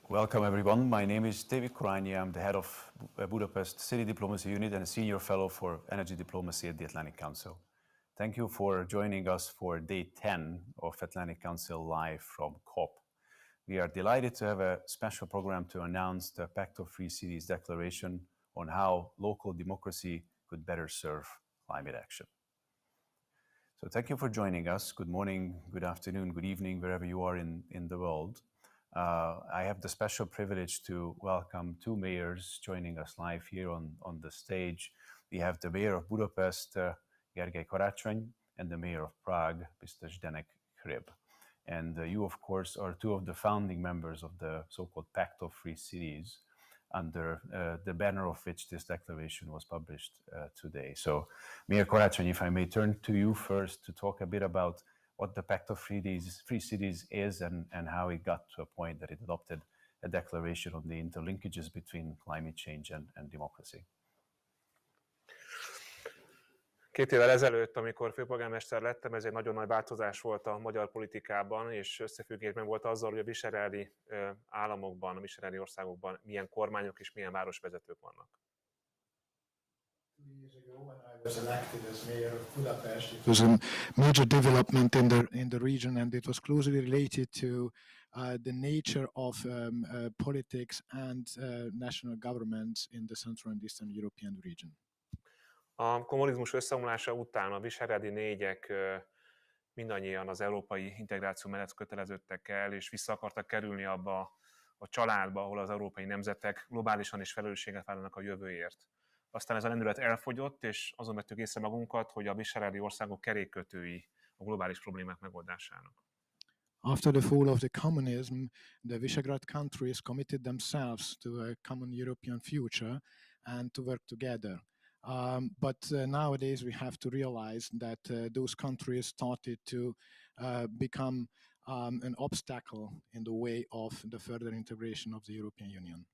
Welcome everyone. My name is David Korányi. I'm the head of Budapest City Diplomacy Unit and a senior fellow for energy diplomacy at the Atlantic Council. Thank you for joining us for day 10 of Atlantic Council Live from COP. We are delighted to have a special program to announce the Pact of Free Cities Declaration on how local democracy could better serve climate action. So thank you for joining us. Good morning, good afternoon, good evening, wherever you are in the world. I have the special privilege to welcome two mayors joining us live here on the stage. We have the mayor of Budapest, Gergely Karácsony, and the mayor of Prague, Mr. Zdeněk Hřib. And you, of course, are two of the founding members of the so-called Pact of Free Cities, under the banner of which this declaration was published today. So, Mayor Karácsony, if I may turn to you first to talk a bit about what the Pact of Free Cities is and how it got to a point that it adopted a declaration on the interlinkages between climate change and democracy. 2 évvel ezelőtt, amikor főpolgármester lettem, ez egy nagyon nagy változás volt a magyar politikában, és összefüggésben volt azzal, hogy a visegrádi államokban, a visegrádi országokban milyen kormányok és milyen városvezetők vannak. 2 years ago, when I was elected as mayor of Budapest, it was a major development in the region, and it was closely related to the nature of politics and national governments in the Central and Eastern European region. A kommunizmus összeomlása után a visegrádi négyek mindannyian az európai integráció mellett köteleződtek el, és vissza akartak kerülni abba a családba, ahol az európai nemzetek globálisan is felelősséget vállalnak a jövőért. Aztán ez a lendület elfogyott, és azon vettük észre magunkat, hogy a visegrádi országok kerékkötői a globális problémák megoldásának. After the fall of the communism, the Visegrad countries committed themselves to a common European future and to work together. But nowadays we have to realize that those countries started to become an obstacle in the way of the further integration of the European Union.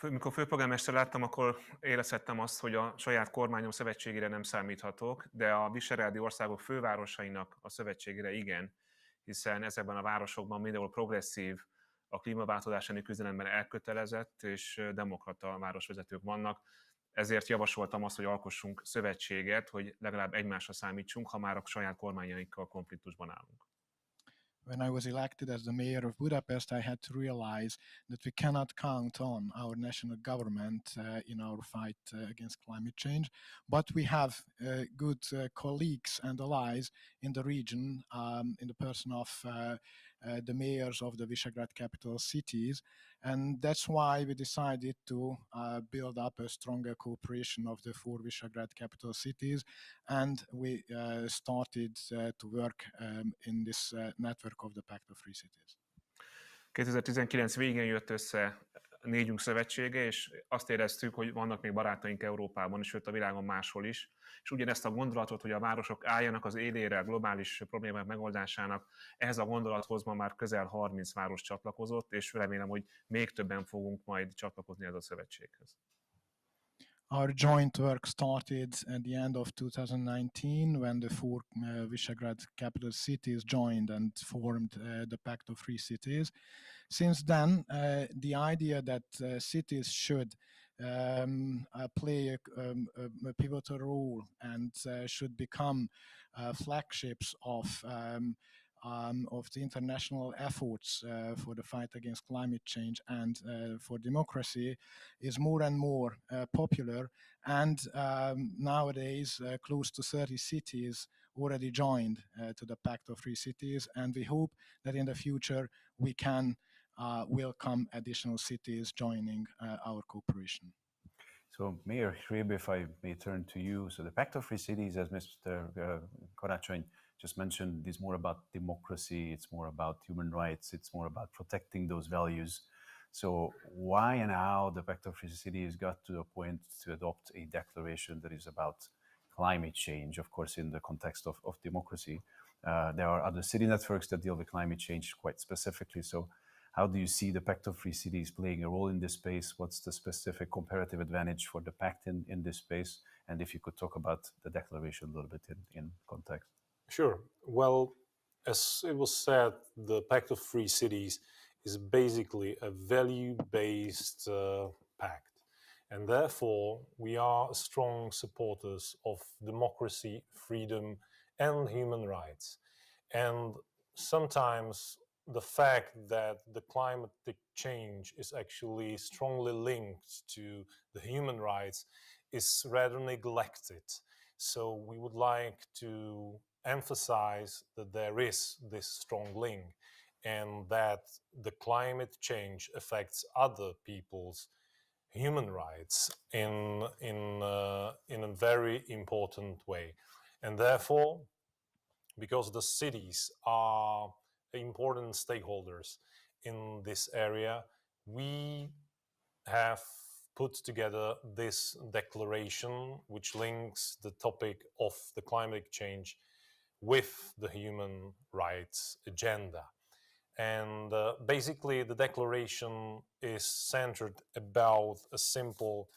Mikor főpolgármester lettem, akkor érezhettem azt, hogy a saját kormányom szövetségére nem számíthatok, de a visegrádi országok fővárosainak a szövetségére igen, hiszen ezekben a városokban mindenhol progresszív, a klímaváltozás elleni küzdelemben elkötelezett és demokrata városvezetők vannak. Ezért javasoltam azt, hogy alkossunk szövetséget, hogy legalább egymásra számítsunk, ha már a saját kormányainkkal konfliktusban állunk. When I was elected as the mayor of Budapest, I had to realize that we cannot count on our national government in our fight against climate change, but we have good colleagues and allies in the region, in the person of the mayors of the Visegrad capital cities, and that's why we decided to build up a stronger cooperation of the 4 Visegrad capital cities, and we started to work in this network of the Pact of Free Cities. 2019 végén jött össze a négyünk szövetsége, és azt éreztük, hogy vannak még barátaink Európában is, sőt a világon máshol is. És ugyanezt a gondolatot, hogy a városok álljanak az élére a globális problémák megoldásának, ehhez a gondolathoz ma már közel 30 város csatlakozott, és remélem, hogy még többen fogunk majd csatlakozni ez a szövetséghez. Our joint work started at the end of 2019 when the 4 Visegrad capital cities joined and formed the Pact of Free Cities. Since then, the idea that cities should play a pivotal role and should become flagships of the international efforts for the fight against climate change and for democracy is more and more popular. And nowadays, close to 30 cities already joined to the Pact of Free Cities, and we hope that in the future we can welcome additional cities joining our cooperation. So, Mayor Hřib, if I may turn to you. So the Pact of Free Cities, as Mr. Karácsony just mentioned, is more about democracy, it's more about human rights, it's more about protecting those values. So why and how the Pact of Free Cities got to the point to adopt a declaration that is about climate change, of course, in the context of democracy. There are other city networks that deal with climate change quite specifically. So how do you see the Pact of Free Cities playing a role in this space? What's the specific comparative advantage for the Pact in this space? And if you could talk about the declaration a little bit in context. Sure. Well, as it was said, the Pact of Free Cities is basically a value-based pact. And therefore, we are strong supporters of democracy, freedom, and human rights. And sometimes the fact that the climatic change is actually strongly linked to the human rights is rather neglected. So we would like to emphasize that there is this strong link and that the climate change affects other people's human rights in a very important way. And therefore, because the cities are important stakeholders in this area, we have put together this declaration which links the topic of the climate change with the human rights agenda. And basically, the declaration is centered about a simple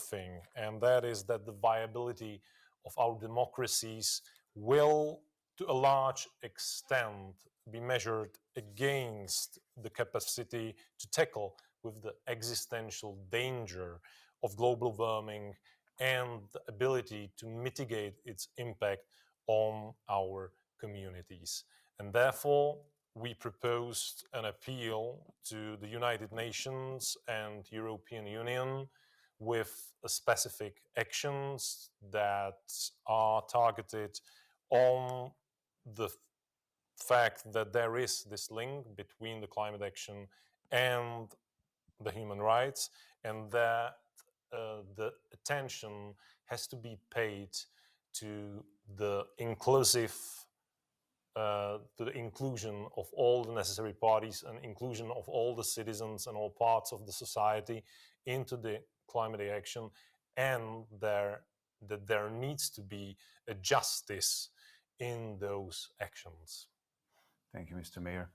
thing, and that is that the viability of our democracies will, to a large extent, be measured against the capacity to tackle with the existential danger of global warming and the ability to mitigate its impact on our communities. And therefore, we proposed an appeal to the United Nations and European Union with specific actions that are targeted on the fact that there is this link between the climate action and the human rights, and that the attention has to be paid to the inclusion of all the necessary parties and inclusion of all the citizens and all parts of the society into the climate action, and that there needs to be a justice in those actions. Thank you, Mr. Mayor.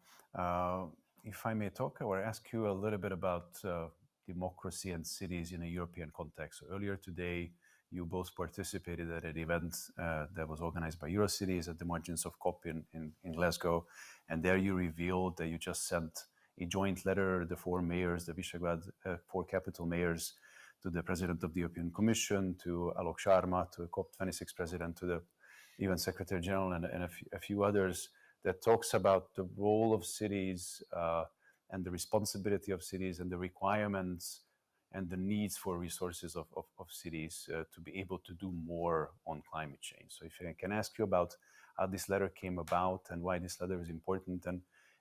If I may talk or ask you a little bit about democracy and cities in a European context. So earlier today, you both participated at an event that was organized by Eurocities at the margins of COP in Glasgow. And there you revealed that you just sent a joint letter, the four mayors, the Visegrad four capital mayors, to the President of the European Commission, to Alok Sharma, to the COP26 President, to the UN Secretary General, and a few others, that talks about the role of cities and the responsibility of cities and the requirements and the needs for resources of cities to be able to do more on climate change. So if I can ask you about how this letter came about and why this letter is important,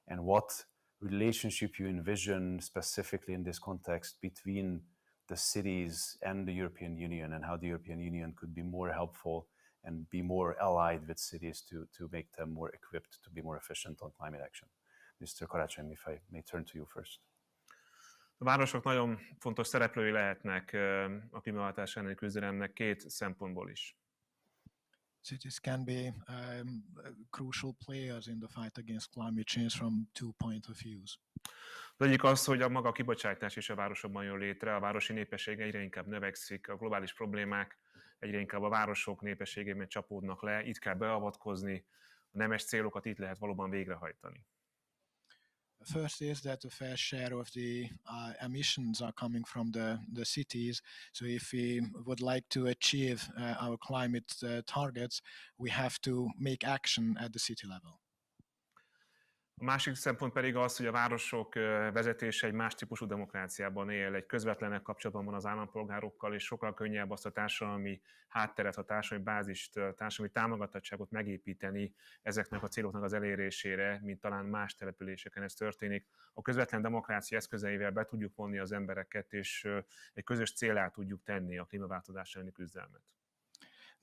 and what relationship you envision specifically in this context between the cities and the European Union, and how the European Union could be more helpful and be more allied with cities to make them more equipped to be more efficient on climate action. Mr. Karácsony, if I may turn to you first. A városok nagyon fontos szereplői lehetnek a klímaváltozás elleni küzdelemnek két szempontból is. Cities can be crucial players in the fight against climate change from two point of views. Az egyik az, hogy a maga kibocsátás is a városokban jön létre, a városi népesség egyre inkább növekszik, a globális problémák egyre inkább a városok népességében csapódnak le, itt kell beavatkozni, a nemes célokat itt lehet valóban végrehajtani. First is that a fair share of the emissions are coming from the cities. So if we would like to achieve our climate targets, we have to make action at the city level. A másik szempont pedig az, hogy a városok vezetése egy más típusú demokráciában él, egy közvetlenebb kapcsolatban van az állampolgárokkal, és sokkal könnyebb azt a társadalmi hátteret, a társadalmi bázist, társadalmi támogatottságot megépíteni ezeknek a céloknak az elérésére, mint talán más településeken ez történik. A közvetlen demokrácia eszközeivel be tudjuk vonni az embereket, és egy közös céllá tudjuk tenni a klímaváltozás elleni küzdelmet.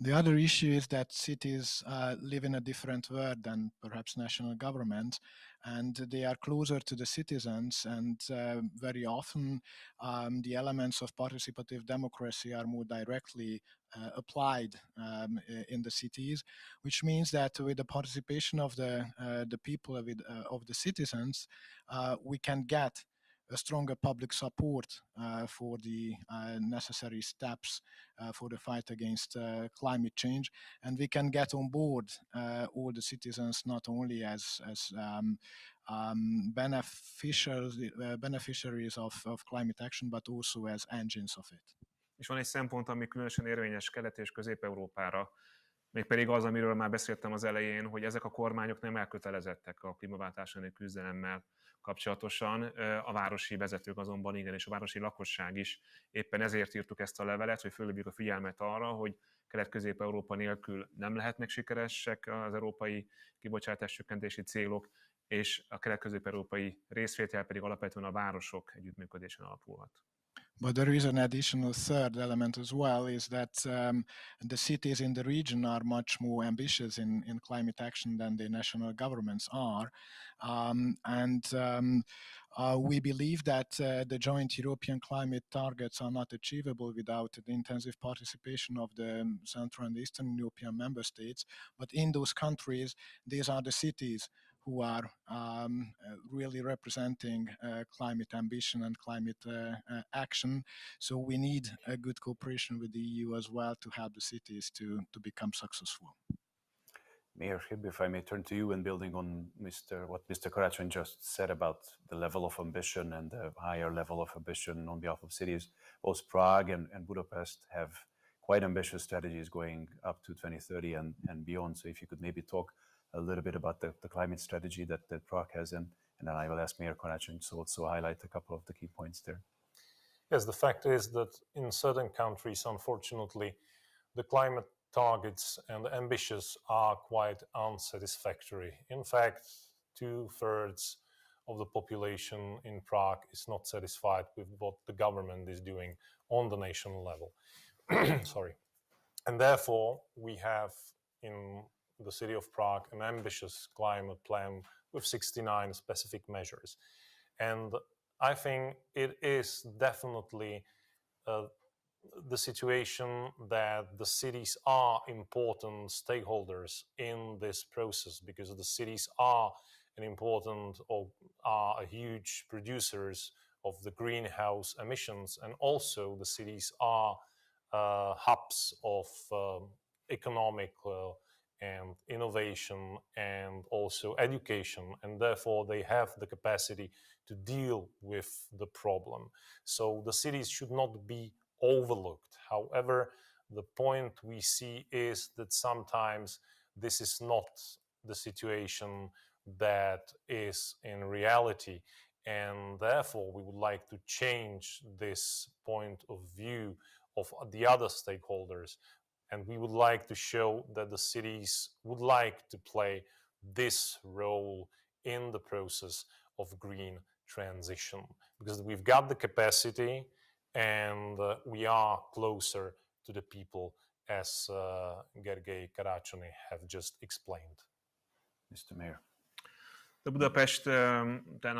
The other issue is that cities live in a different world than perhaps national governments, and they are closer to the citizens, and very often the elements of participative democracy are more directly applied in the cities, which means that with the participation of the people, of the citizens, we can get a stronger public support for the necessary steps for the fight against climate change, and we can get on board all the citizens, not only as beneficiaries of climate action, but also as engines of it. És van egy szempont, ami különösen érvényes Kelet- és Közép-Európára, mégpedig az, amiről már beszéltem az elején, hogy ezek a kormányok nem elkötelezettek a klímaváltás elleni küzdelemmel kapcsolatosan, a városi vezetők azonban igen, és a városi lakosság is. Éppen ezért írtuk ezt a levelet, hogy fölhívjuk a figyelmet arra, hogy Kelet-Közép-Európa nélkül nem lehetnek sikeresek az európai kibocsátáscsökkentési célok, és a kelet-közép-európai részvétel pedig alapvetően a városok együttműködésen alapulhat. But there is an additional third element as well, is that the cities in the region are much more ambitious in climate action than the national governments are. We believe that the joint European climate targets are not achievable without the intensive participation of the Central and Eastern European member states. But in those countries, these are the cities who are really representing climate ambition and climate action. So we need a good cooperation with the EU as well to help the cities to become successful. Mayor Hibb, if I may turn to you, and building on what Mr. Karacsin just said about the level of ambition and the higher level of ambition on behalf of cities, both Prague and Budapest have quite ambitious strategies going up to 2030 and beyond. So if you could maybe talk a little bit about the climate strategy that Prague has, and then I will ask Mayor Karacsin to also highlight a couple of the key points there. Yes, the fact is that in certain countries, unfortunately, the climate targets and the ambitions are quite unsatisfactory. In fact, 2/3 of the population in Prague is not satisfied with what the government is doing on the national level. Sorry. And therefore, we have in the city of Prague an ambitious climate plan with 69 specific measures. And I think it is definitely the situation that the cities are important stakeholders in this process, because the cities are an important or are a huge producers of the greenhouse emissions, and also the cities are hubs of economic and innovation and also education, and therefore they have the capacity to deal with the problem. So the cities should not be overlooked. However, the point we see is that sometimes this is not the situation that is in reality, and therefore we would like to change this point of view of the other stakeholders, and we would like to show that the cities would like to play this role in the process of green transition, because we've got the capacity and we are closer to the people, as Gergely Karacsin have just explained. Mr. Mayor. De Budapesten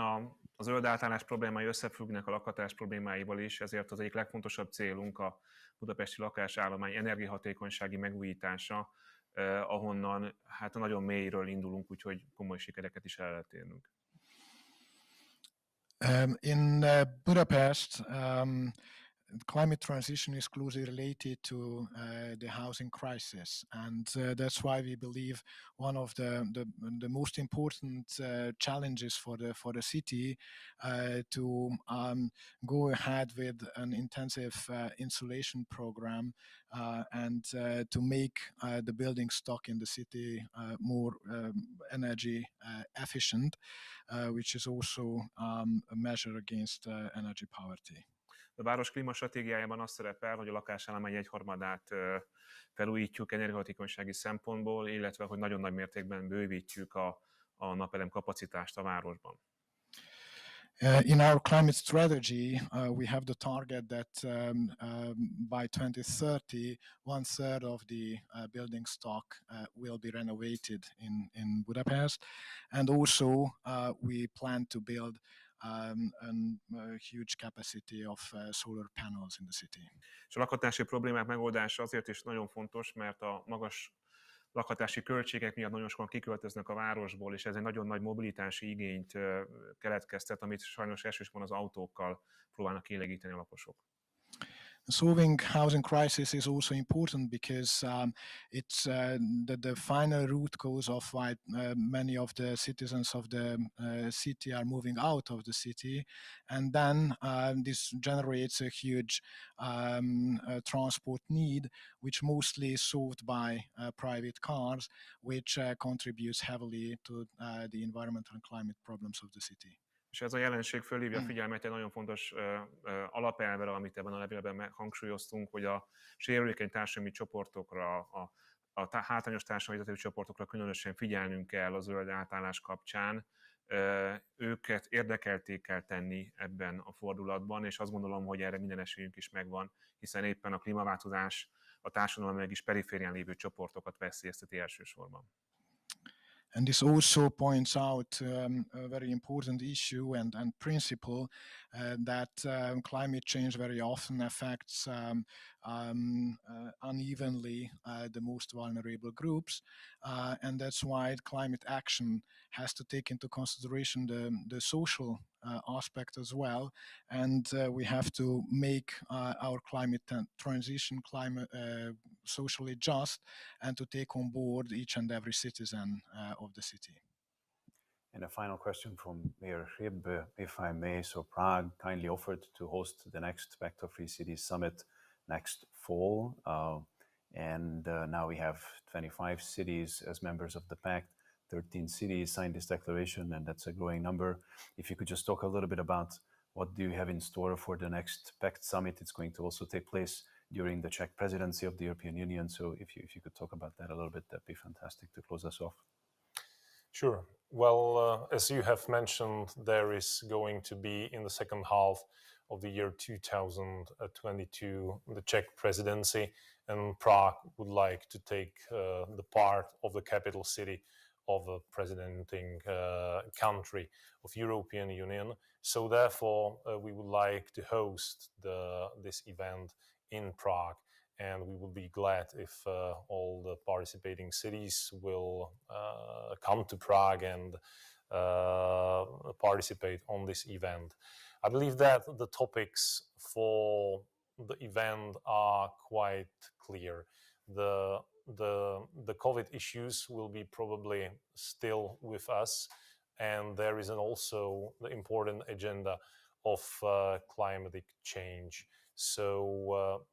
a zöld átállás problémái összefüggnek a lakhatás problémáival is, ezért az egyik legfontosabb célunk a budapesti lakásállomány energiahatékonysági megújítása, ahonnan hát nagyon mélyről indulunk, úgyhogy komoly sikereket is el lehet érnünk. In Budapest, climate transition is closely related to the housing crisis, and that's why we believe one of the most important challenges for the city to go ahead with an intensive insulation program and to make the building stock in the city more energy efficient, which is also a measure against energy poverty. A város klímastratégiájában az szerepel, hogy a lakásállomány 1/3-át felújítjuk energiahatékonysági szempontból, illetve hogy nagyon nagy mértékben bővítjük a napelem kapacitást a városban. In our climate strategy, we have the target that by 2030, 1/3 of the building stock will be renovated in Budapest, and also we plan to build a huge capacity of solar panels in the city. És a lakhatási problémák megoldása azért is nagyon fontos, mert a magas lakhatási költségek miatt nagyon sokan kiköltöznek a városból, és ez egy nagyon nagy mobilitási igényt keletkeztet, amit sajnos elsősorban az autókkal próbálnak kielégíteni a lakosok. solving housing crisis is also important because it's the final root cause of why many of the citizens of the city are moving out of the city, and then this generates a huge transport need, which mostly is solved by private cars, which contributes heavily to the environmental and climate problems of the city. És ez a jelenség fölhívja a figyelmet egy nagyon fontos alapelvre, amit ebben a levélben hangsúlyoztunk, hogy a sérülékeny társadalmi csoportokra, a hátrányos társadalmi csoportokra különösen figyelnünk kell a zöld átállás kapcsán. Őket érdekelté kell tenni ebben a fordulatban, és azt gondolom, hogy erre minden esélyünk is megvan, hiszen éppen a klímaváltozás a társadalom meg is periférián lévő csoportokat veszélyezteti elsősorban. And this also points out a very important issue and principle that climate change very often affects unevenly the most vulnerable groups. And that's why climate action has to take into consideration the social aspect as well. And we have to make our climate transition socially just and to take on board each and every citizen of the city. And a final question from Mayor Hrib, if I may. So Prague kindly offered to host the next Pact of Free Cities Summit next fall. And now we have 25 cities as members of the pact. 13 cities signed this declaration, and that's a growing number. If you could just talk a little bit about what do you have in store for the next Pact Summit. It's going to also take place during the Czech presidency of the European Union. So if you could talk about that a little bit, that'd be fantastic to close us off. Sure. Well, as you have mentioned, there is going to be in the second half of the year 2022 the Czech presidency, and Prague would like to take the part of the capital city of a presidenting country of European Union. So therefore, we would like to host this event in Prague, and we will be glad if all the participating cities will come to Prague and participate on this event. I believe that the topics for the event are quite clear. The COVID issues will be probably still with us, and there is also the important agenda of climatic change. So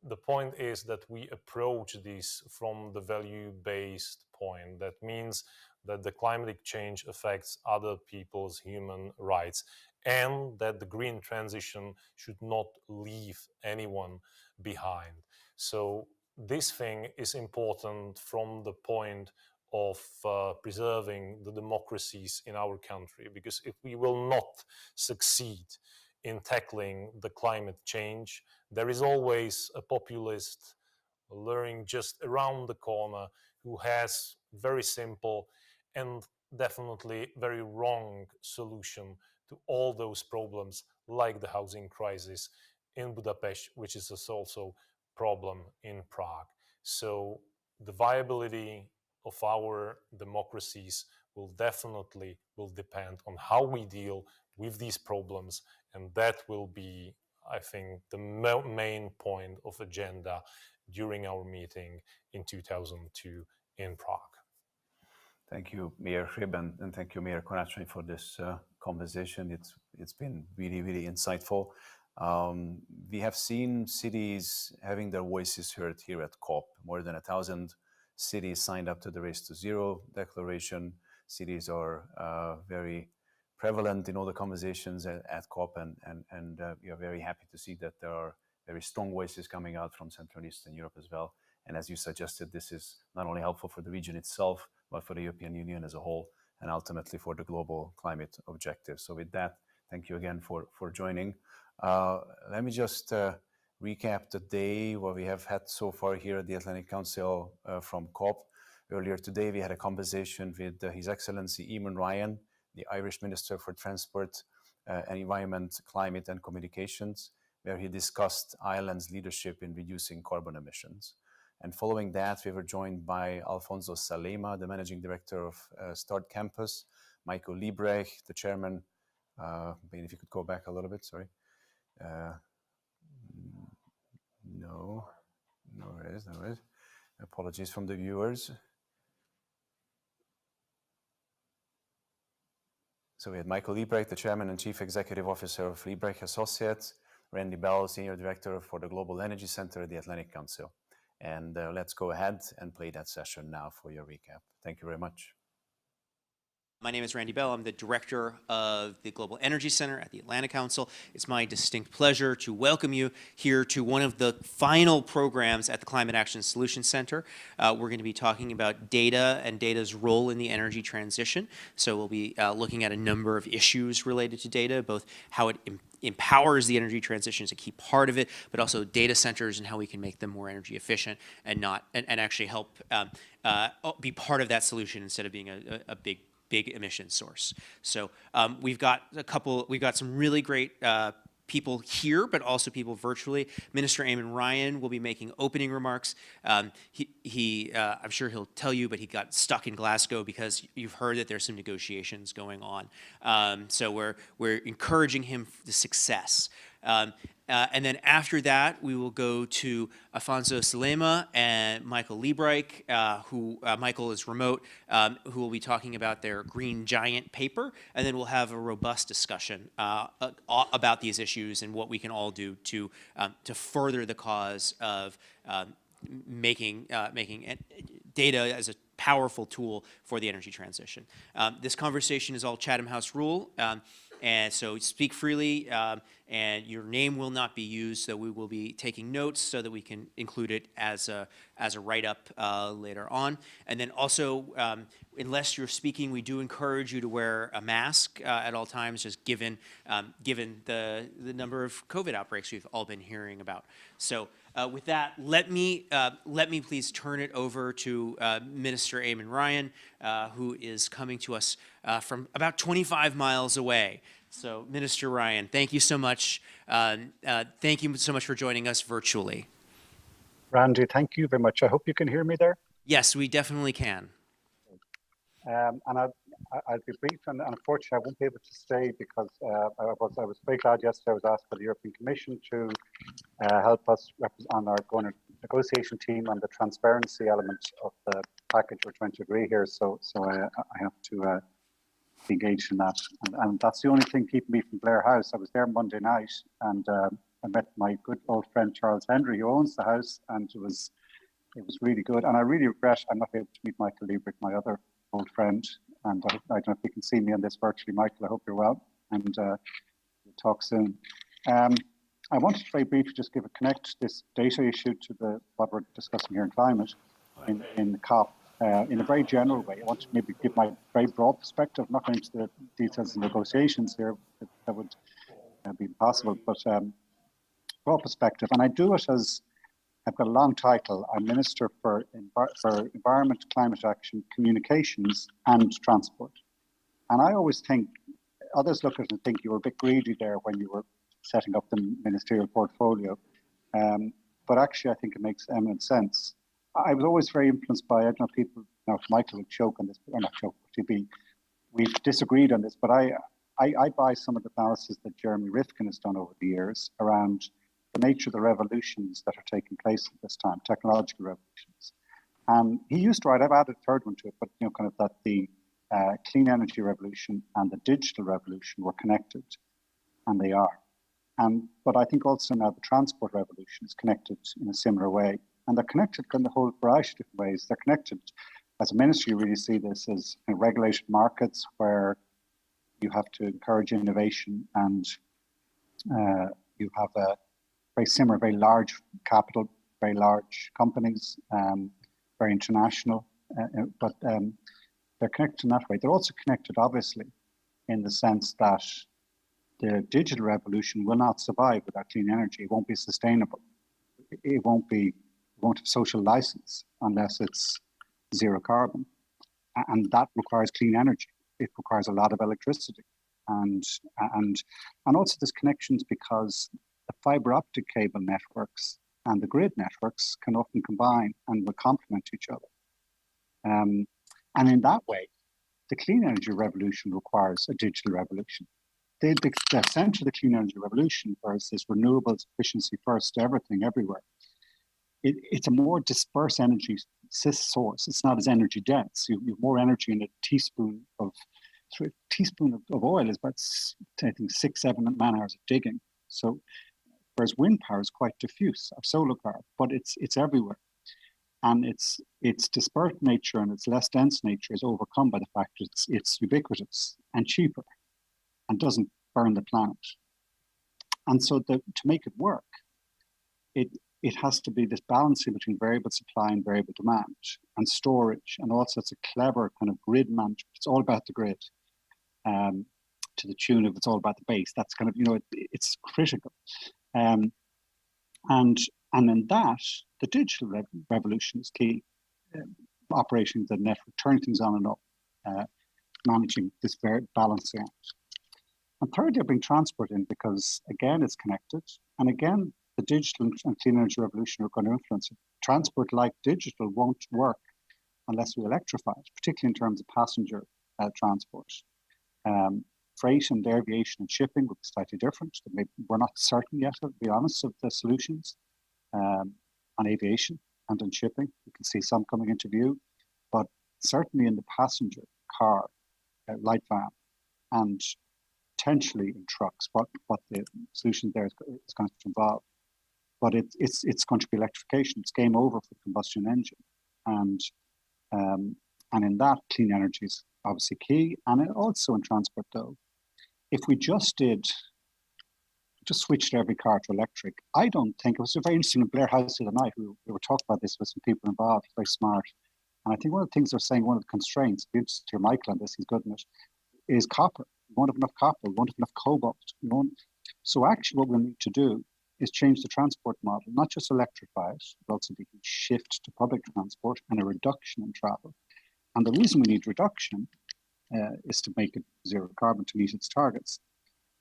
the point is that we approach this from the value-based point. That means that the climatic change affects other people's human rights, and that the green transition should not leave anyone behind. So this thing is important from the point of preserving the democracies in our country, because if we will not succeed in tackling the climate change, there is always a populist luring just around the corner who has very simple and definitely very wrong solution to all those problems, like the housing crisis in Budapest, which is also problem in Prague. So the viability of our democracies will depend on how we deal with these problems, and that will be, I think, the main point of agenda during our meeting in 2002 in Prague. Thank you, Mayor Hrib, and thank you, Mayor Konachny, for this conversation. It's been really, really insightful. We have seen cities having their voices heard here at COP. More than 1,000 cities signed up to the Race to Zero declaration. Cities are very prevalent in all the conversations at COP, and we are very happy to see that there are very strong voices coming out from Central and Eastern Europe as well. And as you suggested, this is not only helpful for the region itself, but for the European Union as a whole, and ultimately for the global climate objectives. So with that, thank you again for joining. Let me just recap the day, what we have had so far here at the Atlantic Council from COP. Earlier today, we had a conversation with His Excellency Eamon Ryan, the Irish Minister for Transport and Environment, Climate and Communications, where he discussed Ireland's leadership in reducing carbon emissions. And following that, we were joined by Alfonso Salema, the Managing Director of Start Campus, Michael Liebrecht, the Chairman. If you could go back a little bit, sorry. No, no worries, no worries. Apologies from the viewers. So we had Michael Liebrecht, the Chairman and Chief Executive Officer of Liebrecht Associates, Randy Bell, Senior Director for the Global Energy Center at the Atlantic Council. And let's go ahead and play that session now for your recap. Thank you very much. My name is Randy Bell. I'm the director of the Global Energy Center at the Atlantic Council. It's my distinct pleasure to welcome you here to one of the final programs at the Climate Action Solutions Center. We're going to be talking about data and data's role in the energy transition. So we'll be looking at a number of issues related to data, both how it empowers the energy transition is a key part of it, but also data centers and how we can make them more energy efficient and actually help be part of that solution instead of being a big emission source. So we've got some really great people here, but also people virtually. Minister Eamon Ryan will be making opening remarks. I'm sure he'll tell you, but he got stuck in Glasgow because you've heard that there's some negotiations going on. So we're encouraging him to success. And then after that, we will go to Afonso Salema and Michael Liebreich, who Michael is remote, who will be talking about their Green Giant paper. And then we'll have a robust discussion about these issues and what we can all do to further the cause of making data as a powerful tool for the energy transition. This conversation is all Chatham House rule. And so speak freely, and your name will not be used, so we will be taking notes so that we can include it as a write-up later on. And then also, unless you're speaking, we do encourage you to wear a mask at all times, just given the number of COVID outbreaks we've all been hearing about. So with that, let me please turn it over to Minister Eamon Ryan, who is coming to us from about 25 miles away. So, Minister Ryan, thank you so much. Thank you so much for joining us virtually. Randy, thank you very much. I hope you can hear me there. Yes, we definitely can. And I'll be brief, and unfortunately I won't be able to stay because I was very glad yesterday I was asked by the European Commission to help us on our negotiation team on the transparency element of the package we're trying to agree here. So I have to be engaged in that, and that's the only thing keeping me from Blair House. I was there Monday night, and I met my good old friend Charles Henry, who owns the house, and it was really good. And I really regret I'm not able to meet Michael Liebrecht, my other old friend. And I don't know if you can see me on this virtually, Michael. I hope you're well, and we'll talk soon. I wanted to very briefly just connect this data issue to what we're discussing here in climate in the COP. In a very general way. I want to maybe give my very broad perspective, not going into the details of negotiations here, that would be impossible, but broad perspective. And I do it as, I've got a long title, I'm Minister for Environment, Climate Action, Communications and Transport. And I always think, others look at it and think you were a bit greedy there when you were setting up the ministerial portfolio. But actually I think it makes eminent sense. I was always very influenced by, I don't know, people, now Michael would choke on this, or not choke, we've disagreed on this, but I buy some of the analysis that Jeremy Rifkin has done over the years around the nature of the revolutions that are taking place at this time, technological revolutions. And he used to write, I've added a third one to it, but kind of that the clean energy revolution and the digital revolution were connected, and they are. But I think also now the transport revolution is connected in a similar way. And they're connected in a whole variety of different ways. They're connected, as a ministry, you really see this as regulated markets where you have to encourage innovation, and you have a very similar, very large capital, very large companies, very international, but they're connected in that way. They're also connected, obviously, in the sense that the digital revolution will not survive without clean energy. It won't be sustainable. It won't have social license unless it's zero carbon. And that requires clean energy. It requires a lot of electricity. And also there's connections because the fiber optic cable networks and the grid networks can often combine and will complement each other. And in that way, the clean energy revolution requires a digital revolution. The center of the clean energy revolution, whereas this renewables efficiency first, everything, everywhere, it's a more dispersed energy source. It's not as energy dense. You have more energy in a teaspoon of oil is about, I think, 6-7 man hours of digging. So whereas wind power is quite diffuse, of solar power, but it's everywhere. And its dispersed nature and its less dense nature is overcome by the fact that it's ubiquitous and cheaper and doesn't burn the planet. And so to make it work, it has to be this balancing between variable supply and variable demand and storage, and also it's a clever kind of grid management. It's all about the grid, to the tune of it's all about the base. That's kind of, it's critical. And in that, the digital revolution is key. Operating the network, turning things on and up, managing this very balancing out. And thirdly, I bring transport in because, again, it's connected. And again, the digital and clean energy revolution are going to influence it. Transport, like digital, won't work unless we electrify it, particularly in terms of passenger transport. Freight and aviation and shipping will be slightly different. We're not certain yet, to be honest, of the solutions on aviation and on shipping. You can see some coming into view, but certainly in the passenger car, light van, and potentially in trucks, what the solution there is going to involve. But it's going to be electrification. It's game over for the combustion engine, and in that, clean energy is obviously key. And also in transport, though, if we just switched every car to electric, I don't think it was very interesting in Blair House the other night. We were talking about this with some people involved, very smart. And I think one of the things they're saying, one of the constraints, be interested to hear Michael on this, he's good in it, is copper. We won't have enough copper, we won't have enough cobalt. So actually what we'll need to do is change the transport model, not just electrify it, but also be a shift to public transport and a reduction in travel. And the reason we need reduction is to make it zero carbon to meet its targets.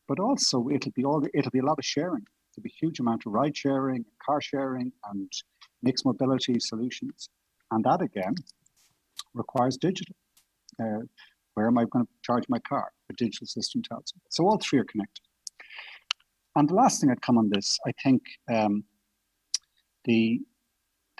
But also it'll be a lot of sharing. There'll be a huge amount of ride sharing, car sharing, and mixed mobility solutions. And that again requires digital. Where am I going to charge my car? The digital system tells me. So all three are connected. And the last thing I'd come on this, I think the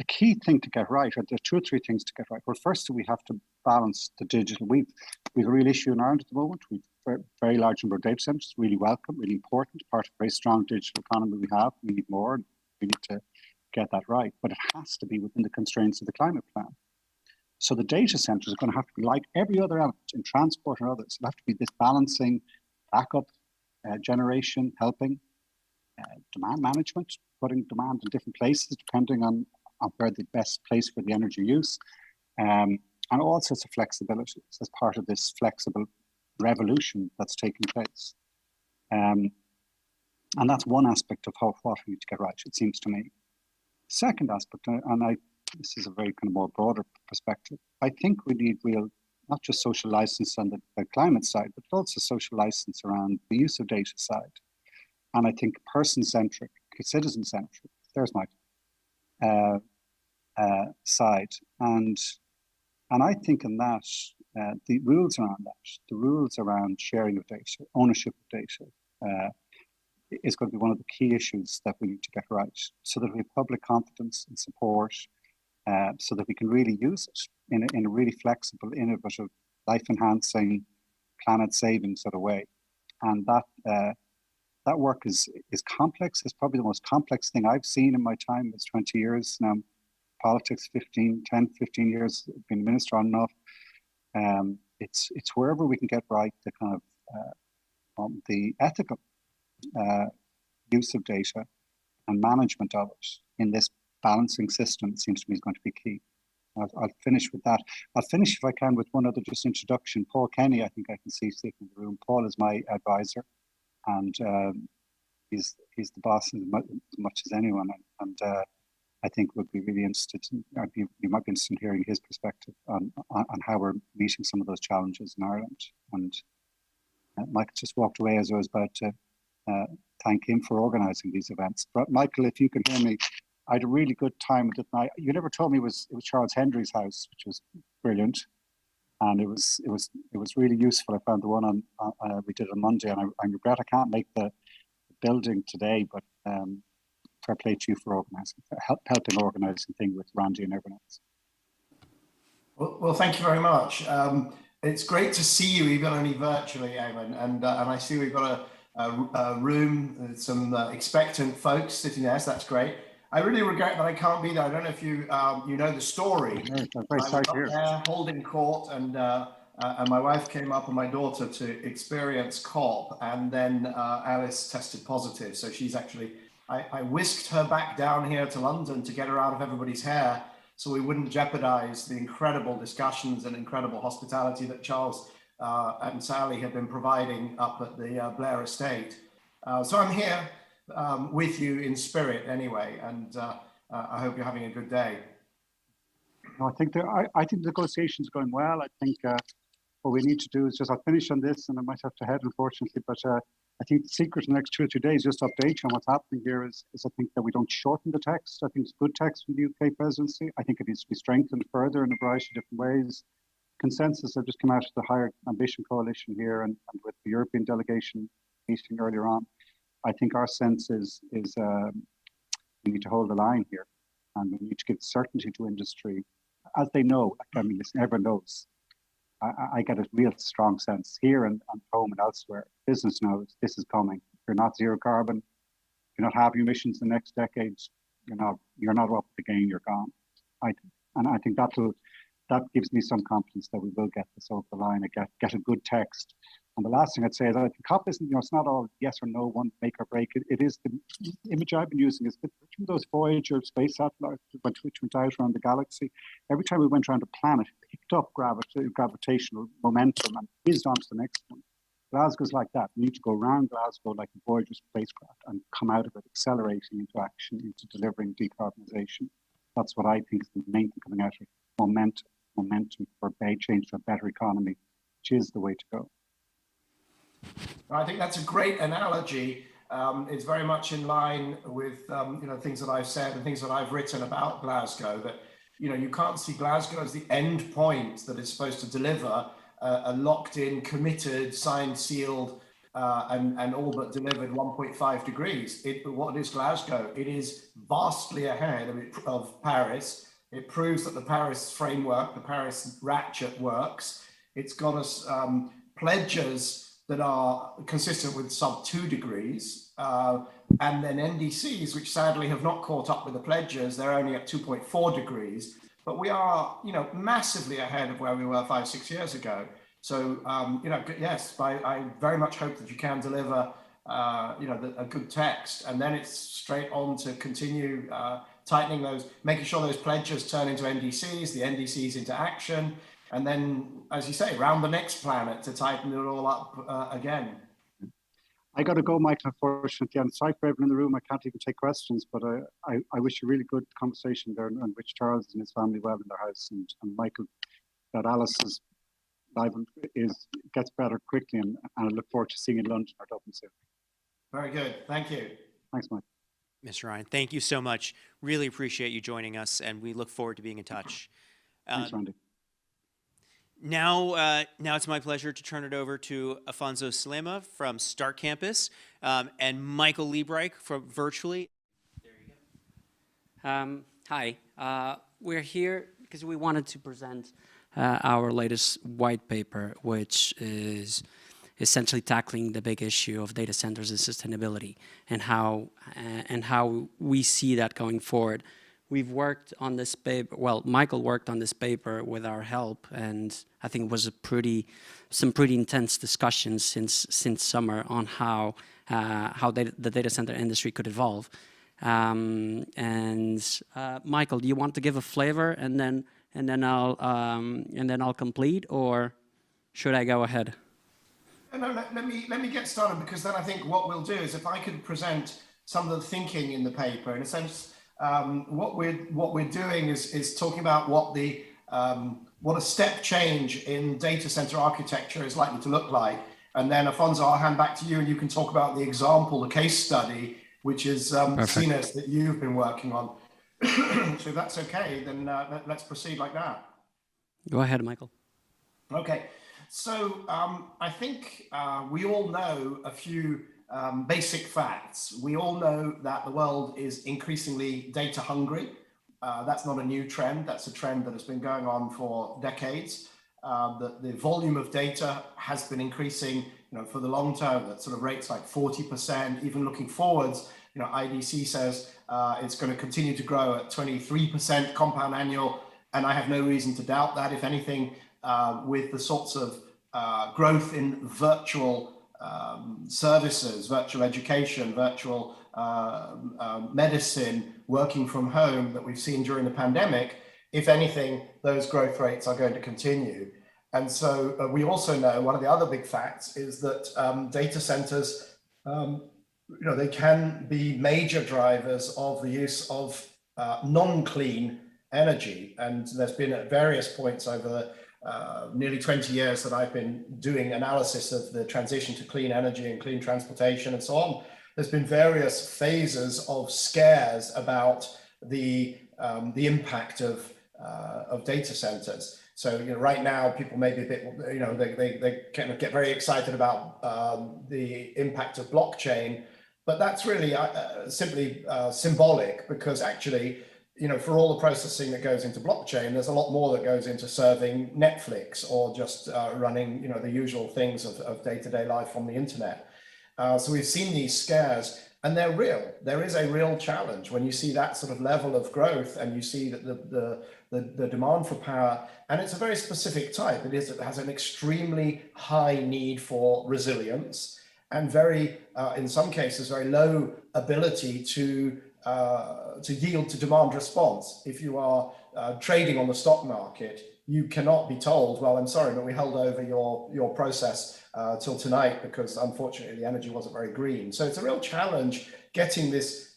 key thing to get right, or there are 2 or 3 things to get right. Well, first we have to balance the digital. We've a real issue in Ireland at the moment. We've a very large number of data centers, really welcome, really important, part of a very strong digital economy we have. We need more, we need to get that right, but it has to be within the constraints of the climate plan. So the data centers are going to have to be like every other element in transport and others. It'll have to be this balancing, backup, generation, helping, demand management, putting demand in different places depending on where the best place for the energy use, and all sorts of flexibility as part of this flexible revolution that's taking place. And that's one aspect of what we need to get right, it seems to me. Second aspect, and this is a very kind of more broader perspective, I think we need real, not just social license on the climate side, but also social license around the use of data side. And I think person-centric, citizen-centric, there's my side. And I think in that, the rules around that, the rules around sharing of data, ownership of data, is going to be one of the key issues that we need to get right, so that we have public confidence and support, so that we can really use it in a really flexible, innovative, life-enhancing, planet-saving sort of way. And that work is complex. It's probably the most complex thing I've seen in my time. It's 20 years now. Politics, 10, 15 years, been a minister on and off. It's wherever we can get right the kind of the ethical use of data and management of it in this balancing system, it seems to me, is going to be key. I'll finish with that. I'll finish, if I can, with one other just introduction. Paul Kenny, I think I can see sitting in the room. Paul is my advisor, and he's the boss as much as anyone. And I think would be really interested. You might be interested in hearing his perspective on how we're meeting some of those challenges in Ireland. And Michael just walked away as I was about to thank him for organising these events. But Michael, if you can hear me, I had a really good time with it. You never told me it was Charles Hendry's house, which was brilliant, and it was really useful. I found the one on we did on Monday, and I regret I can't make the building today, but fair play to you for organising, helping organising thing with Randy and everyone else. Well, thank you very much. It's great to see you, even only virtually, Eamon. And I see we've got a room with some expectant folks sitting there, so that's great. I really regret that I can't be there. I don't know if you know the story. I'm very sorry to hear. There holding court, and my wife came up and my daughter to experience COP, and then Alice tested positive. So she's actually, I whisked her back down here to London to get her out of everybody's hair, so we wouldn't jeopardize the incredible discussions and incredible hospitality that Charles and Sally have been providing up at the Blair estate. So I'm here with you in spirit anyway, and I hope you're having a good day. No, I think the negotiations are going well. I think what we need to do is just, I'll finish on this and I might have to head, unfortunately, but I think the secret in the next 2 or 3 days, just to update you on what's happening here, is I think that we don't shorten the text. I think it's a good text from the UK presidency. I think it needs to be strengthened further in a variety of different ways. Consensus have just come out of the Higher Ambition Coalition here and with the European delegation meeting earlier on. I think our sense is we need to hold the line here, and we need to give certainty to industry, as they know. I mean, listen, everyone knows. I get a real strong sense here and home and elsewhere. Business knows this is coming. If you're not zero carbon, if you're not having emissions in the next decade, you're not up the game. You're gone. I think that gives me some confidence that we will get this over the line and get a good text. And the last thing I'd say is that COP isn't, it's not all yes or no, one make or break. It is the image I've been using is those Voyager space satellites which went out around the galaxy. Every time we went around a planet, it picked up gravitational momentum and whizzed on to the next one. Glasgow's like that. We need to go around Glasgow like a Voyager spacecraft and come out of it accelerating into action, into delivering decarbonisation. That's what I think is the main thing coming out of it. Momentum for change to a better economy, which is the way to go. I think that's a great analogy. It's very much in line with things that I've said and things that I've written about Glasgow. That you can't see Glasgow as the end point that is supposed to deliver a locked-in, committed, signed, sealed, and all but delivered 1.5 degrees. What is Glasgow? It is vastly ahead of Paris. It proves that the Paris framework, the Paris ratchet works. It's got us pledges that are consistent with sub 2 degrees, and then NDCs, which sadly have not caught up with the pledges. They're only at 2.4 degrees, but we are, massively ahead of where we were 5-6 years ago. So, yes, I very much hope that you can deliver, a good text, and then it's straight on to continue tightening those, making sure those pledges turn into NDCs, the NDCs into action, and then, as you say, round the next planet to tighten it all up again. I got to go, Michael, unfortunately. I'm sorry for everyone in the room. I can't even take questions, but I wish you a really good conversation there and wish Charles and his family well in their house. And Michael, that Alice's life gets better quickly, and I look forward to seeing you in London or Dublin soon. Very good. Thank you. Thanks, Mike. Mr. Ryan, thank you so much. Really appreciate you joining us, and we look forward to being in touch. Thanks, Randy. Now it's my pleasure to turn it over to Afonso Slema from Start Campus and Michael Liebreich from Virtually. There you go. Hi, we're here because we wanted to present our latest white paper, which is essentially tackling the big issue of data centers and sustainability and how we see that going forward. We've worked on this paper, well, Michael worked on this paper with our help, and I think it was some pretty intense discussions since summer on how the data center industry could evolve. Michael, do you want to give a flavor and then I'll complete, or should I go ahead? No, let me get started, because then I think what we'll do is, if I could present some of the thinking in the paper, in a sense. What we're doing is talking about what a step change in data center architecture is likely to look like. And then, Afonso, I'll hand back to you, and you can talk about the example, the case study, which is CNES that you've been working on. So if that's okay, then let's proceed like that. Go ahead, Michael. Okay. So I think we all know a few basic facts. We all know that the world is increasingly data hungry. That's not a new trend. That's a trend that has been going on for decades. The volume of data has been increasing, for the long term at sort of rates like 40%. Even looking forwards, IDC says it's going to continue to grow at 23% compound annual, and I have no reason to doubt that. If anything, with the sorts of growth in virtual services, virtual education, virtual medicine, working from home that we've seen during the pandemic, if anything, those growth rates are going to continue. And so we also know one of the other big facts is that data centers, they can be major drivers of the use of non-clean energy. And there's been at various points over the nearly 20 years that I've been doing analysis of the transition to clean energy and clean transportation and so on. There's been various phases of scares about the impact of data centers. So right now people may be a bit, they kind of get very excited about the impact of blockchain, but that's really simply symbolic, because actually, for all the processing that goes into blockchain, there's a lot more that goes into serving Netflix or just running, the usual things of day-to-day life on the internet. So we've seen these scares, and they're real. There is a real challenge when you see that sort of level of growth, and you see that the demand for power, and it's a very specific type. It has an extremely high need for resilience, and very, in some cases, very low ability to yield to demand response. If you are trading on the stock market, you cannot be told, well, I'm sorry, but we held over your process till tonight because unfortunately the energy wasn't very green. So it's a real challenge getting this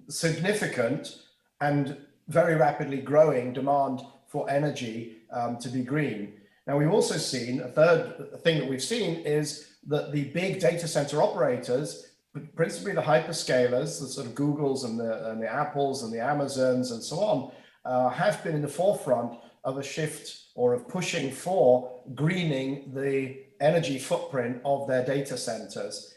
significant and very rapidly growing demand for energy to be green. Now, we've also seen, a third thing that we've seen is that the big data center operators, principally the hyperscalers, the sort of Googles and the Apples and the Amazons and so on, have been in the forefront of a shift or of pushing for greening the energy footprint of their data centers.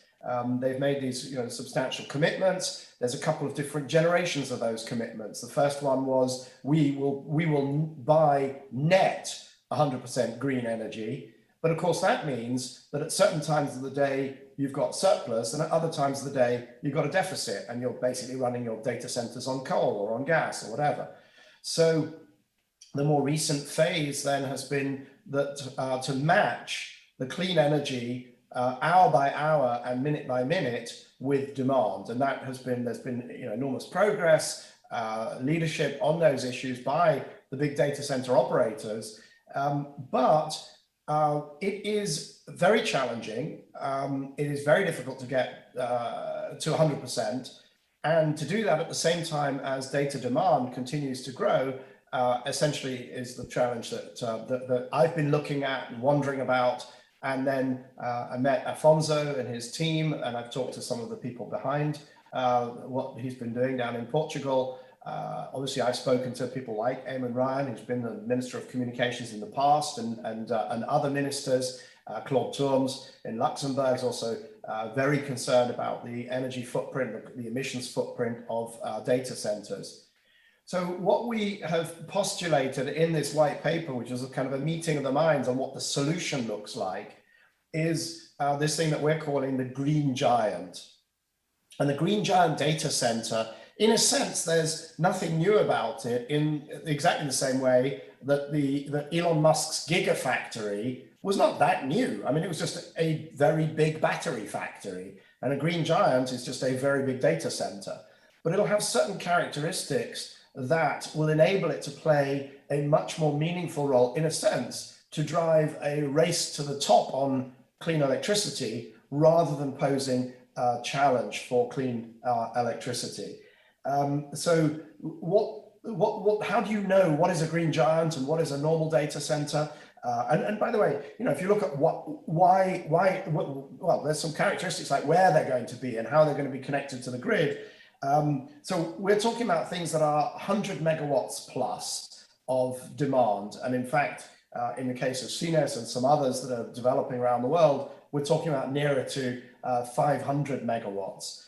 They've made these substantial commitments. There's a couple of different generations of those commitments. The first one was, we will buy net 100% green energy. But of course, that means that at certain times of the day, you've got surplus, and at other times of the day, you've got a deficit, and you're basically running your data centers on coal or on gas or whatever. So the more recent phase then has been that to match the clean energy hour by hour and minute by minute with demand. And that has been, there's been enormous progress, leadership on those issues by the big data center operators. But it is very challenging. It is very difficult to get to 100%. And to do that at the same time as data demand continues to grow, essentially is the challenge that I've been looking at and wondering about. And then I met Afonso and his team, and I've talked to some of the people behind what he's been doing down in Portugal. Obviously, I've spoken to people like Eamon Ryan, who's been the Minister of Communications in the past, and other ministers. Claude Turmes in Luxembourg is also very concerned about the energy footprint, the emissions footprint of data centers. So what we have postulated in this white paper, which is a kind of a meeting of the minds on what the solution looks like, is this thing that we're calling the Green Giant. And the Green Giant data center, in a sense, there's nothing new about it, in exactly the same way that Elon Musk's Gigafactory was not that new. I mean, it was just a very big battery factory, and a Green Giant is just a very big data center. But it'll have certain characteristics that will enable it to play a much more meaningful role, in a sense, to drive a race to the top on clean electricity rather than posing a challenge for clean electricity. So how do you know what is a Green Giant and what is a normal data center? And by the way, if you look at well, there's some characteristics like where they're going to be and how they're going to be connected to the grid. So we're talking about things that are 100 megawatts plus of demand. And in fact, in the case of CNES and some others that are developing around the world, we're talking about nearer to 500 megawatts.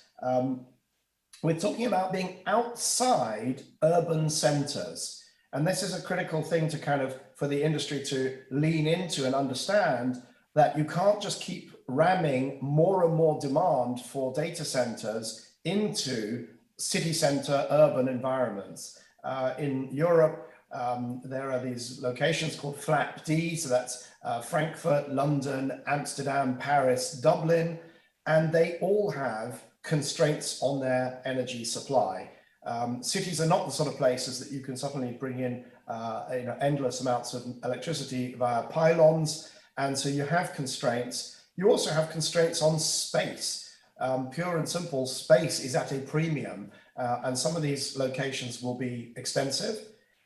We're talking about being outside urban centers. And this is a critical thing to kind of, for the industry to lean into and understand that you can't just keep ramming more and more demand for data centers into city center urban environments. In Europe, there are these locations called FLAP-D, so that's Frankfurt, London, Amsterdam, Paris, Dublin, and they all have constraints on their energy supply. Cities are not the sort of places that you can suddenly bring in endless amounts of electricity via pylons, and so you have constraints. You also have constraints on space. Pure and simple, space is at a premium, and some of these locations will be extensive.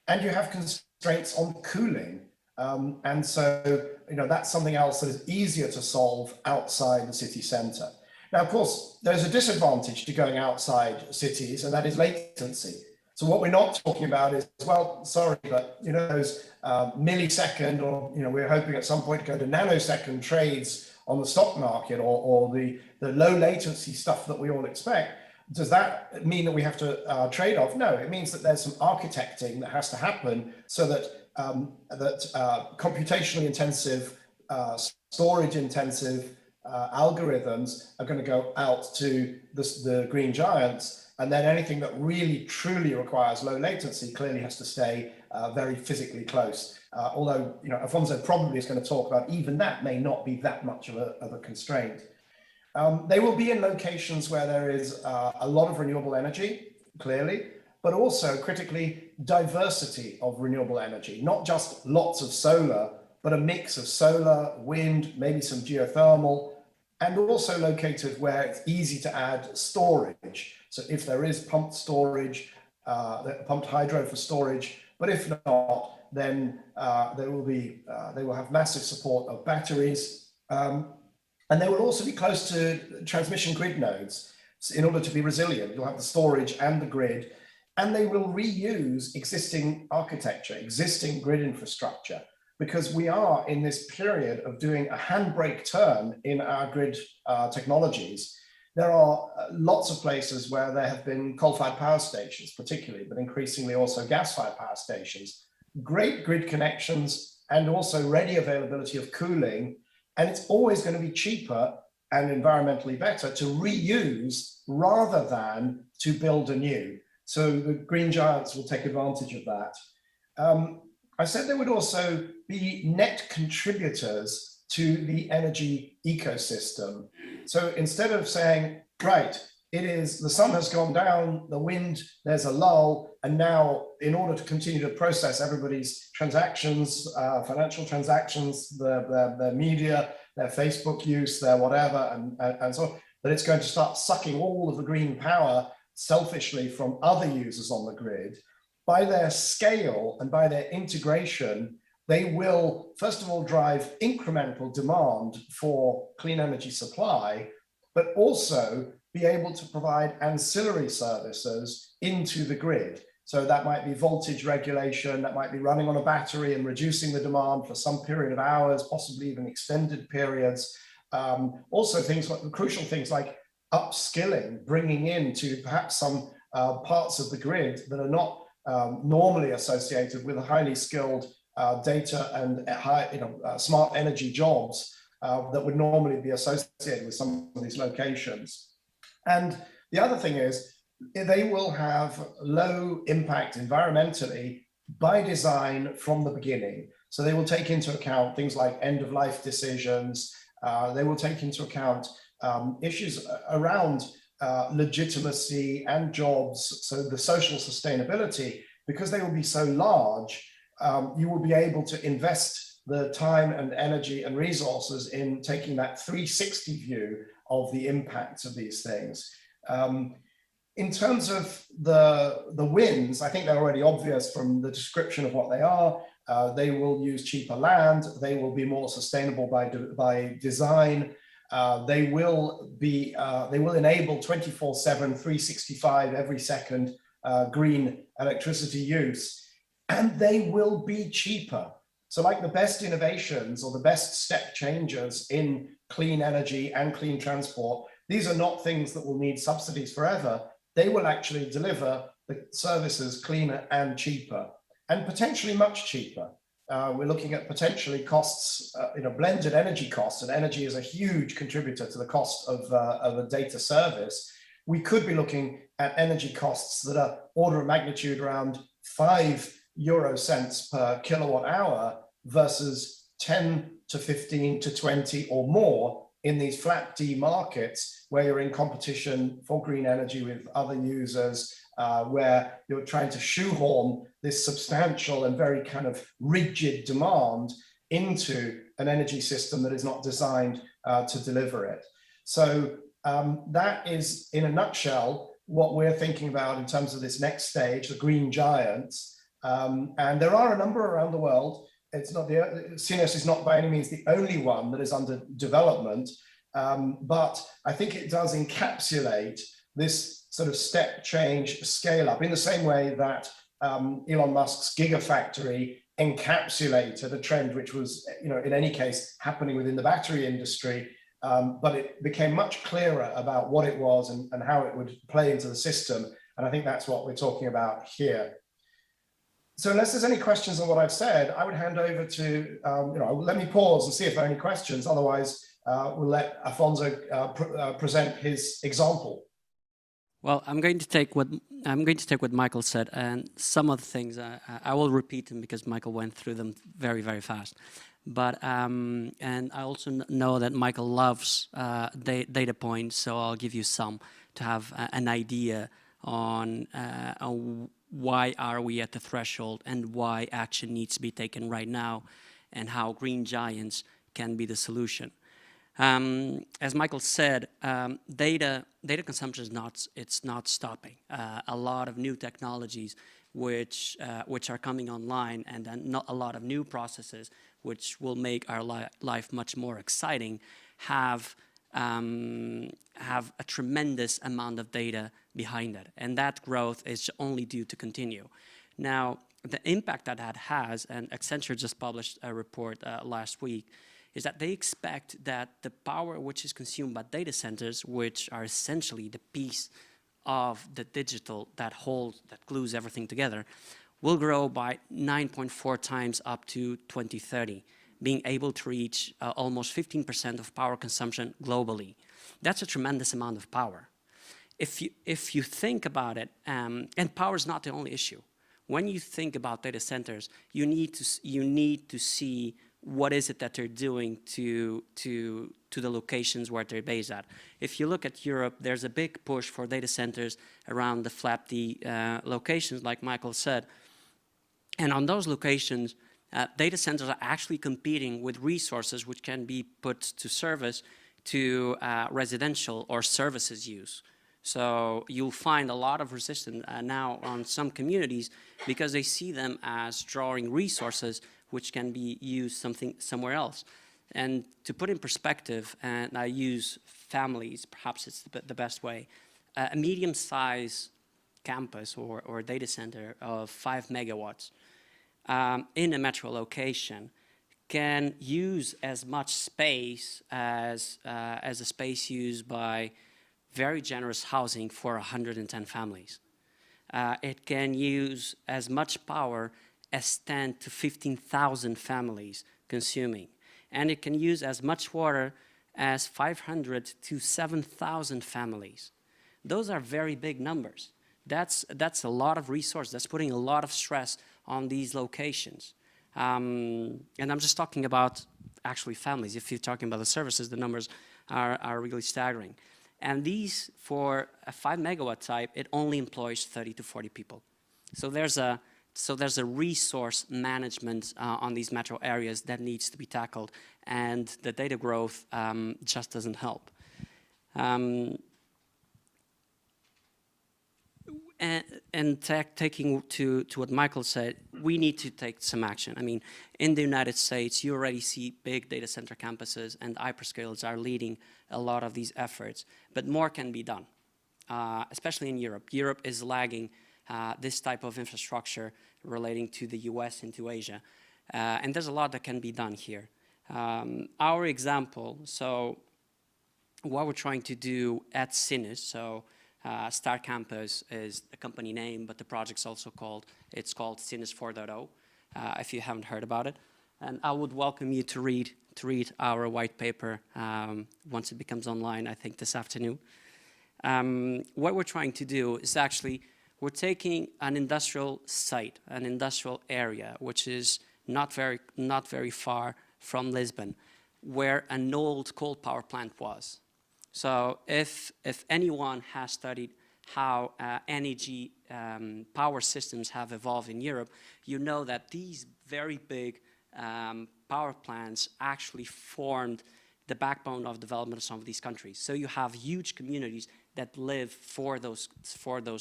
And you have constraints on cooling. And so, that's something else that is easier to solve outside the city center. Now, of course, there's a disadvantage to going outside cities, and that is latency. So what we're not talking about is, well, sorry, but those millisecond, or we're hoping at some point to go to nanosecond trades on the stock market, or the low latency stuff that we all expect. Does that mean that we have to trade off? No, it means that there's some architecting that has to happen so that computationally intensive, storage intensive algorithms are going to go out to the green giants, and then anything that really truly requires low latency clearly has to stay very physically close. Although Afonso probably is going to talk about even that may not be that much of a constraint. They will be in locations where there is a lot of renewable energy, clearly, but also critically diversity of renewable energy, not just lots of solar, but a mix of solar, wind, maybe some geothermal, and also located where it's easy to add storage. So if there is pumped storage, pumped hydro for storage, but if not, then they will have massive support of batteries. And they will also be close to transmission grid nodes in order to be resilient. You'll have the storage and the grid, and they will reuse existing architecture, existing grid infrastructure, because we are in this period of doing a handbrake turn in our grid technologies. There are lots of places where there have been coal-fired power stations, particularly, but increasingly also gas-fired power stations. Great grid connections and also ready availability of cooling. And it's always going to be cheaper and environmentally better to reuse rather than to build anew. So the green giants will take advantage of that. I said there would also be net contributors to the energy ecosystem. So instead of saying, right, the sun has gone down, the wind, there's a lull, and now in order to continue to process everybody's transactions, financial transactions, their media, their Facebook use, their whatever, and so on, that it's going to start sucking all of the green power selfishly from other users on the grid. By their scale and by their integration, they will, first of all, drive incremental demand for clean energy supply, but also be able to provide ancillary services into the grid. So that might be voltage regulation, that might be running on a battery and reducing the demand for some period of hours, possibly even extended periods. Also things like crucial things like upskilling, bringing into perhaps some parts of the grid that are not normally associated with a highly skilled data and smart energy jobs that would normally be associated with some of these locations. And the other thing is, they will have low impact environmentally by design from the beginning. So they will take into account things like end of life decisions. They will take into account issues around legitimacy and jobs. So the social sustainability, because they will be so large, you will be able to invest the time and energy and resources in taking that 360 view of the impacts of these things. In terms of the wins, I think they're already obvious from the description of what they are. They will use cheaper land. They will be more sustainable by design. They will enable 24/7, 365 every second green electricity use, and they will be cheaper. So like the best innovations or the best step changes in clean energy and clean transport, these are not things that will need subsidies forever. They will actually deliver the services cleaner and cheaper, and potentially much cheaper. We're looking at potentially costs, blended energy costs, and energy is a huge contributor to the cost of a data service. We could be looking at energy costs that are order of magnitude around 5 euro cents per kilowatt hour versus 10 to 15 to 20 or more in these flat D markets where you're in competition for green energy with other users, where you're trying to shoehorn this substantial and very kind of rigid demand into an energy system that is not designed to deliver it. So that is, in a nutshell, what we're thinking about in terms of this next stage, the green giants. And there are a number around the world. It's not CNS is not by any means the only one that is under development, but I think it does encapsulate this sort of step change scale up in the same way that Elon Musk's Gigafactory encapsulated a trend which was, in any case, happening within the battery industry, but it became much clearer about what it was and how it would play into the system. And I think that's what we're talking about here. So unless there's any questions on what I've said, I would hand over to, let me pause and see if there are any questions. Otherwise, we'll let Afonso present his example. Well, I'm going to take what Michael said, and some of the things I will repeat them because Michael went through them very, very fast. But and I also know that Michael loves data points, so I'll give you some to have an idea on why are we at the threshold and why action needs to be taken right now, and how green giants can be the solution. As Michael said, data consumption is not stopping. A lot of new technologies which are coming online, and then not a lot of new processes which will make our life much more exciting, have a tremendous amount of data behind it, and that growth is only due to continue. Now, the impact that has, and Accenture just published a report last week, is that they expect that the power which is consumed by data centers, which are essentially the piece of the digital that glues everything together, will grow by 9.4 times up to 2030, being able to reach almost 15% of power consumption globally. That's a tremendous amount of power. If you think about it, and power is not the only issue. When you think about data centers, you need to see what is it that they're doing to the locations where they're based at. If you look at Europe, there's a big push for data centers around the FLAP-D locations, like Michael said. And on those locations, data centers are actually competing with resources which can be put to service to residential or services use. So you'll find a lot of resistance now on some communities because they see them as drawing resources which can be used somewhere else. And to put in perspective, and I use families, perhaps it's the best way, a medium-sized campus or data center of 5 megawatts in a metro location can use as much space as a space used by very generous housing for 110 families. It can use as much power as 10 to 15,000 families consuming. And it can use as much water as 500 to 7,000 families. Those are very big numbers. That's a lot of resource. That's putting a lot of stress on these locations. And I'm just talking about actually families. If you're talking about the services, the numbers are really staggering. And these, for a 5 megawatt type, it only employs 30 to 40 people. So there's a resource management on these metro areas that needs to be tackled, and the data growth just doesn't help. Taking to what Michael said, we need to take some action. I mean, in the United States, you already see big data center campuses, and hyperscalers are leading a lot of these efforts, but more can be done, especially in Europe. Europe is lagging this type of infrastructure relating to the US and to Asia. And there's a lot that can be done here. Our example, so what we're trying to do at CINUS, so Star Campus is the company name, but the project's also called CINUS 4.0, if you haven't heard about it. And I would welcome you to read our white paper once it becomes online, I think this afternoon. What we're trying to do is actually, we're taking an industrial site, an industrial area, which is not very far from Lisbon, where an old coal power plant was. So if anyone has studied how energy power systems have evolved in Europe, you know that these very big power plants actually formed the backbone of development of some of these countries. So you have huge communities that live for those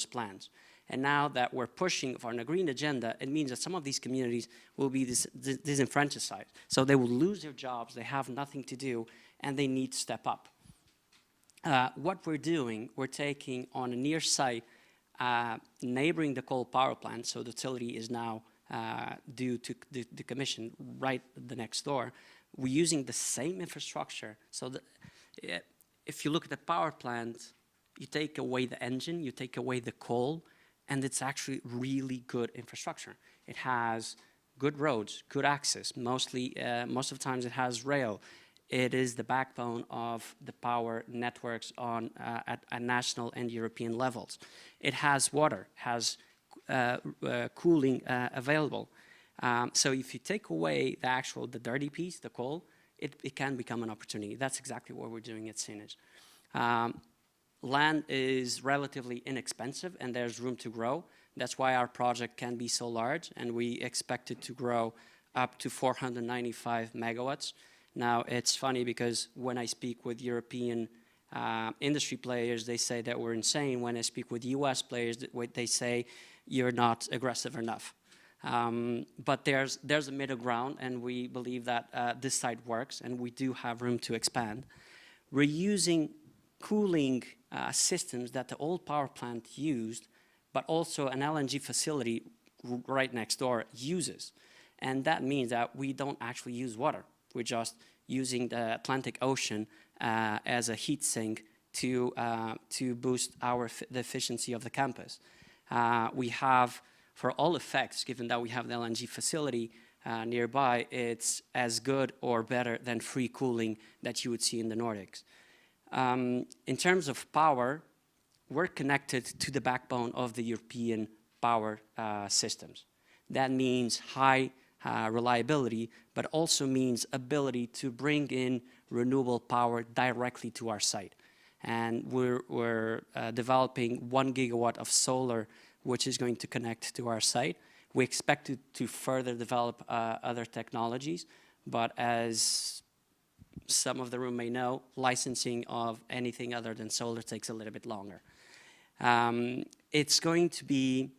plants. And now that we're pushing for a green agenda, it means that some of these communities will be disenfranchised. So they will lose their jobs, they have nothing to do, and they need to step up. What we're doing, we're taking on a near site neighboring the coal power plant, so the utility is now due to the commission right the next door. We're using the same infrastructure. So if you look at the power plant, you take away the engine, you take away the coal, and it's actually really good infrastructure. It has good roads, good access. Most of the times it has rail. It is the backbone of the power networks at national and European levels. It has water, has cooling available. So if you take away the dirty piece, the coal, it can become an opportunity. That's exactly what we're doing at CINUS. Land is relatively inexpensive and there's room to grow. That's why our project can be so large, and we expect it to grow up to 495 megawatts. Now, it's funny because when I speak with European industry players, they say that we're insane. When I speak with US players, they say you're not aggressive enough. But there's a middle ground, and we believe that this site works, and we do have room to expand. We're using cooling systems that the old power plant used, but also an LNG facility right next door uses. And that means that we don't actually use water. We're just using the Atlantic Ocean as a heat sink to boost the efficiency of the campus. We have, for all effects, given that we have the LNG facility nearby, it's as good or better than free cooling that you would see in the Nordics. In terms of power, we're connected to the backbone of the European power systems. That means high reliability, but also means ability to bring in renewable power directly to our site. And we're developing 1 gigawatt of solar, which is going to connect to our site. We expect to further develop other technologies, but as some of the room may know, licensing of anything other than solar takes a little bit longer. It's going to be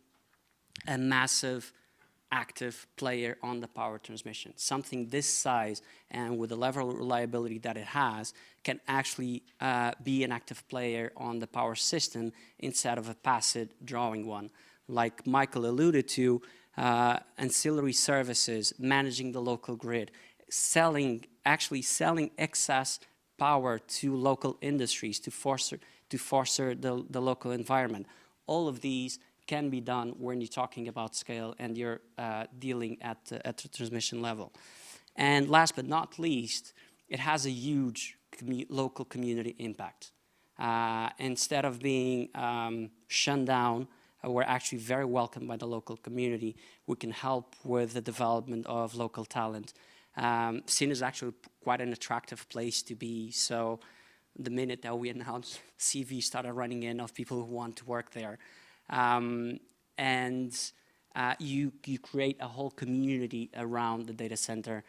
a massive active player on the power transmission. Something this size and with the level of reliability that it has can actually be an active player on the power system instead of a passive drawing one. Like Michael alluded to, ancillary services, managing the local grid, actually selling excess power to local industries to foster the local environment. All of these can be done when you're talking about scale and you're dealing at the transmission level. And last but not least, it has a huge local community impact. Instead of being shunned down, we're actually very welcomed by the local community. We can help with the development of local talent. CINUS is actually quite an attractive place to be. So the minute that we announced, CV started running in of people who want to work there. You create a whole community around the data center,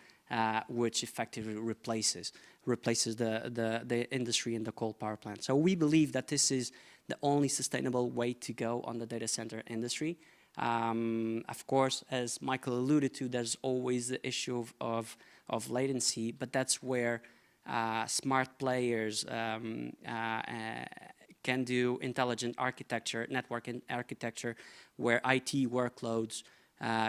which effectively replaces the industry and the coal power plant. So we believe that this is the only sustainable way to go on the data center industry. Of course, as Michael alluded to, there's always the issue of latency, but that's where smart players can do intelligent architecture, network architecture, where IT workloads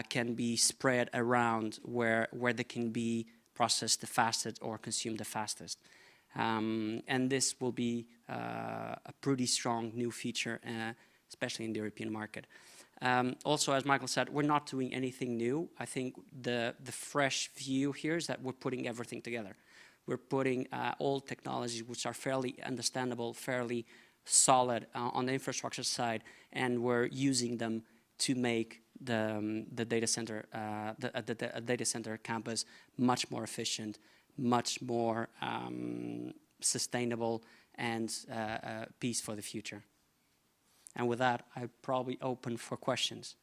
can be spread around where they can be processed the fastest or consumed the fastest. And this will be a pretty strong new feature, especially in the European market. Also, as Michael said, we're not doing anything new. I think the fresh view here is that we're putting everything together. We're putting old technologies which are fairly understandable, fairly solid on the infrastructure side, and we're using them to make the data center data center campus much more efficient, much more sustainable, and piece for the future. And with that, I probably open for questions.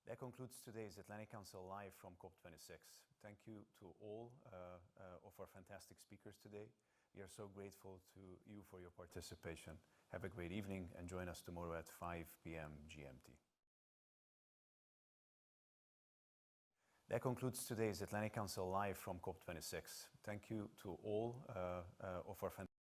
That concludes today's Atlantic Council Live from COP26. Thank you to all of our fantastic speakers today. We are so grateful to you for your participation. Have a great evening and join us tomorrow at 5 p.m. GMT. That concludes today's Atlantic Council Live from COP26. Thank you to all of our fantastic